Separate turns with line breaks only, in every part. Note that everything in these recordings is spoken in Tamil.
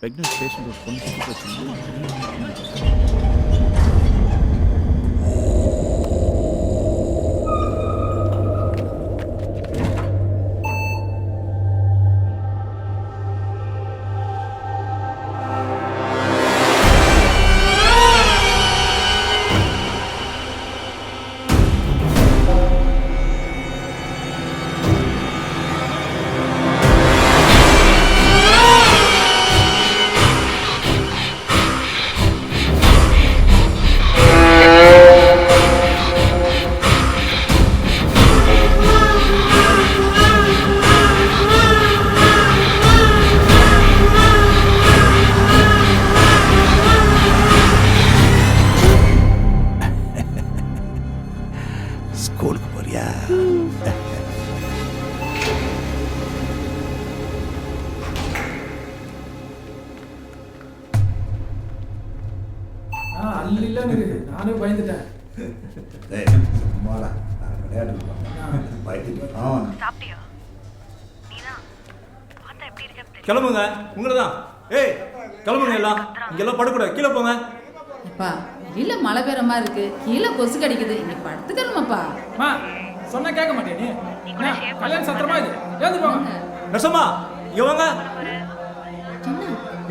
pregnant patient ஒரு பொண்ணு சுத்தி வச்சிருந்தா ஸ்கூலுக்கு போறியா?
நானே பயந்துட்டேன்.
கிளம்புங்க, உங்களதான். ஏய் கிளம்புங்க, எல்லாம் இங்கெல்லாம் படுக்கூடாது, கீழே போங்க.
அப்பா வெளியில மழை பெய்ற மாதிரி இருக்கு, கீழே கொசு கடிக்குது, இங்க படுத்துக்கணுமாப்பா.
அம்மா சொன்னா கேட்க மாட்டே நீ. கல்யாண சத்திரமா இது, ஏந்து போங்க.
நர்சம்மா இங்க வாங்க.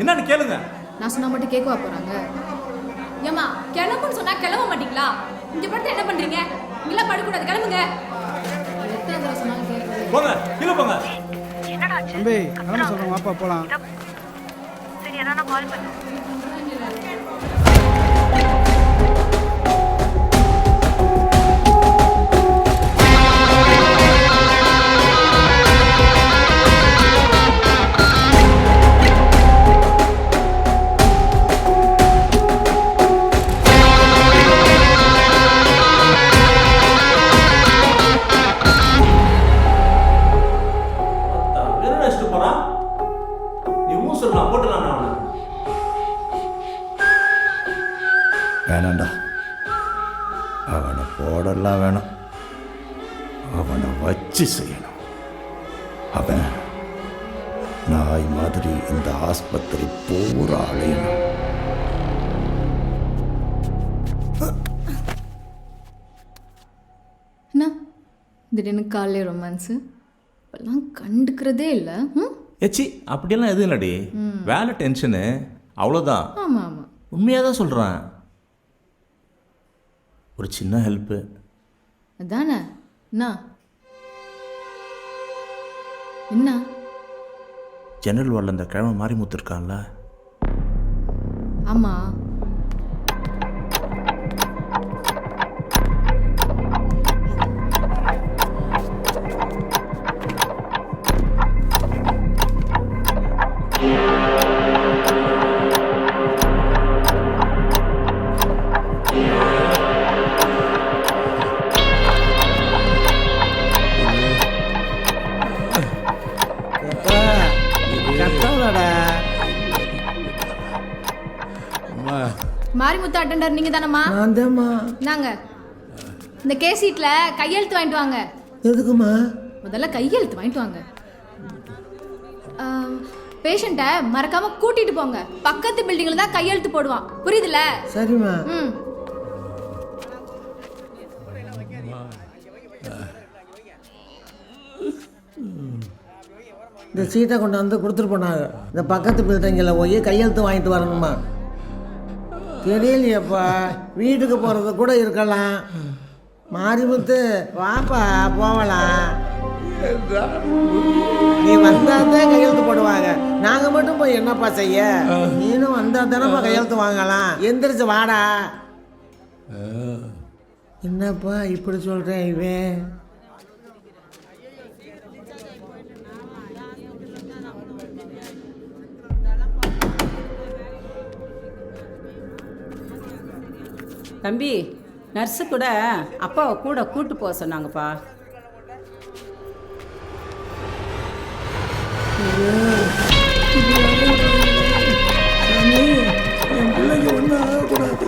என்னன்னு கேளுங்க.
நான் சொன்னா மட்டும் கேட்கவா போறாங்க?
ஏமா கிளம்புன்னு சொன்னா கிளம்ப மாட்டீங்களா? இங்க படுத்து என்ன பண்றீங்க? இங்கெல்லாம் படுக்கூடாது, கிளம்புங்க.
எத்தனை தடவை சொன்னாலும் கேட்கவே.
போங்க, கீழே போங்க.
தம்பி கிளம்ப சொல்றேன், வாப்பா போலாம்.
சரி அதான் கால் பண்ணு.
வேணாண்டா, அவனை போடலாம் வேணும், அவனை வச்சு செய்யணும். அவன் நாய் மாதிரி இந்த ஆஸ்பத்திரி பூரா அலையணும்.
என்ன திடீர்னு காலையில ரொமான்ஸு இப்பெல்லாம் கண்டுக்கிறதே இல்லை.
ஏச்சி அப்படியெல்லாம் எதுவும் இல்லடி, வேலை டென்ஷனு அவ்வளோதான்.
ஆமாம் ஆமாம்,
உண்மையாக தான் சொல்கிறேன். ஒரு சின்ன ஹெல்ப்பு
அதானே. என்ன என்ன
ஜெனரல் வார்டில் இந்த கிழமை மாரிமுத்து இருக்கான்ல,
ஆமாம் மாரிமுத்து அட்டெண்டர் நீங்க தானம்மா? நாங்க இந்த கேஸ் சீட்ல கையெழுத்து வாங்கிட்டு வாங்க.
எதுக்குமா?
முதல்ல கையெழுத்து வாங்கிட்டு வாங்க. பேஷண்ட்டை மறக்காம கூட்டிட்டு போங்க, பக்கத்து பில்டிங்ல தான் கையெழுத்து போடுவான், புரியுதுல?
சரிம்மா. இந்த சீட்டை கொண்டு வந்து கொடுத்துட்டு போனாங்க. இந்த பக்கத்து பில்டிங்கில் போய் கையெழுத்து வாங்கிட்டு வரணுமா? தெரியலையப்பா, வீட்டுக்கு போகிறது கூட இருக்கலாம். மாரிமுத்து வாப்பா போகலாம். நீ வந்தால் தான் கையெழுத்து போடுவாங்க, நாங்கள் மட்டும் போய் என்னப்பா செய்ய? நீனும் வந்தால் தானப்பா கையெழுத்து வாங்கலாம். எந்திரிச்சு வாடா. என்னப்பா இப்படி சொல்கிறேன்? இவன்
தம்பி, நர்ஸு கூட அப்பாவை கூட கூட்டு போக சொன்னாங்கப்பா.
என் பிள்ளைங்க ஒன்றும் ஆகக்கூடாது.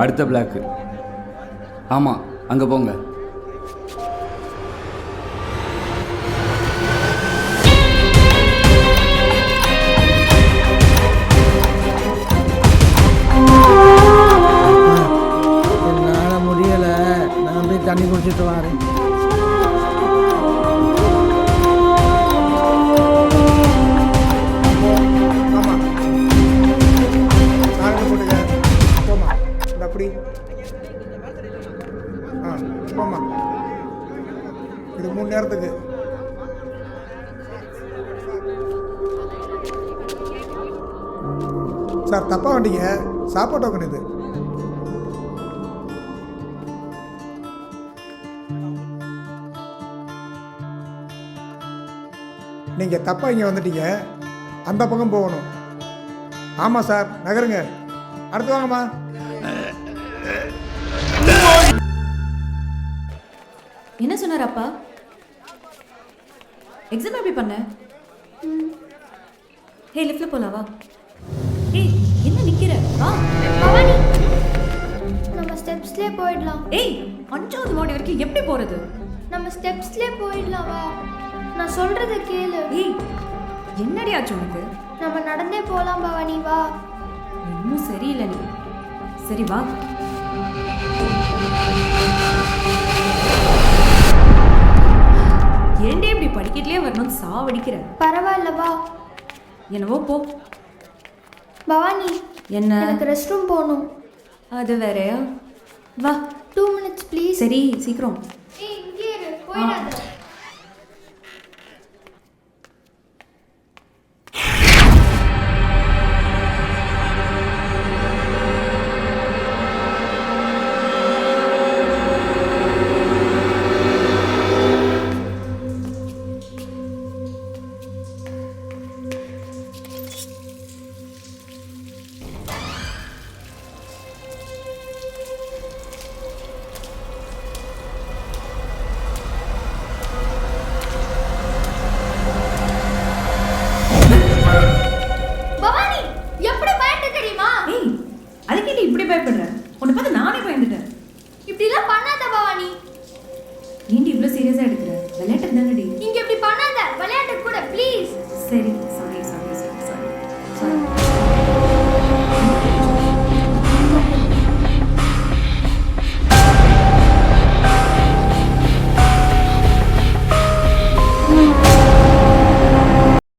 அடுத்த பிளாக்கு. ஆமாம், அங்கே போங்க.
என்னால் முடியலை, நான் போய் தண்ணி குடிச்சிட்டு வரேன்.
ஆமாம் நாளைக்கு போட்டுக்க. போமா இந்த அப்படி போமா. இது 3 நேரத்துக்கு. சார் தப்பாக வண்டிங்க, சாப்பாடு டோக்கன் இது. நீங்கள் தப்பாக இங்கே வந்துட்டீங்க, அந்த பக்கம் போகணும். ஆமாம் சார், நகருங்க. அடுத்து வாங்கம்மா.
என்ன சொன்னார் அப்பா? எக்ஸாம் எப்படி பண்ண? ஹே, லிஃப்ட்ல போலாம் வா. ஏய், என்ன நிக்கிற? வா.
பவானி, நம்ம ஸ்டெப்ஸ்லேயே போயிடலாம்.
ஏய், 5வது மாடி வரைக்கும் எப்படி போறது?
நம்ம ஸ்டெப்ஸ்லேயே போயிடலாம் வா. நான் சொல்றத கேளு.
ஏய், என்னடி ஆச்சு உனக்கு?
நம்ம நடந்தே போலாம் பவானி வா.
இன்னும் சரியில்லை நீ. சரி வா. ஏன்டே இப்படி படிக்கட்டுலயே வரணும் சாவடிக்கிற?
பரவாயில்ல வா.
என்னவோ போ.
பவானி,
என்ன?
எனக்கு ரெஸ்ட் ரூம் போகணும்.
அது வேறயா? வா.
2 minutes ப்ளீஸ்.
சரி சீக்கிரம்.
ஏய், இங்கே இரு, போயிடாத. பவானி, எப்படி பயந்து தெரியுமா?
ஏய், அதுக்கு நீ இப்படி பயப்படுற?